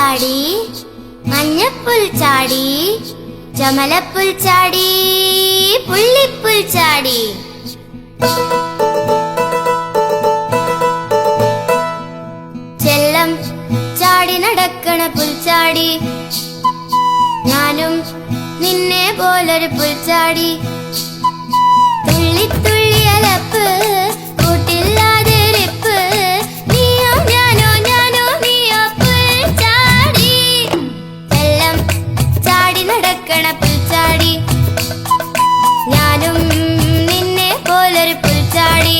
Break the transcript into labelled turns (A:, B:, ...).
A: ചാടി, മഞ്ഞപ്പുൽ ചാടി, ചമലപ്പുൽ ചാടി, പുള്ളിപ്പുൽ ചാടി. ചെല്ലം ചാടി നടക്കണ പുൽച്ചാടി, ഞാനും നിന്നെ പോലൊരു പുൽച്ചാടി. തുള്ളി തുള്ളി അലപ്പ് കൂട്ടില്ലാതെ റിപ്പ്, നീയോ ഞാനോ ഞാനോ നീയോ പുൽച്ചാടി. ചെല്ലം ചാടി നടക്കണ പുൽച്ചാടി, ഞാനും നിന്നെ പോലൊരു പുൽച്ചാടി.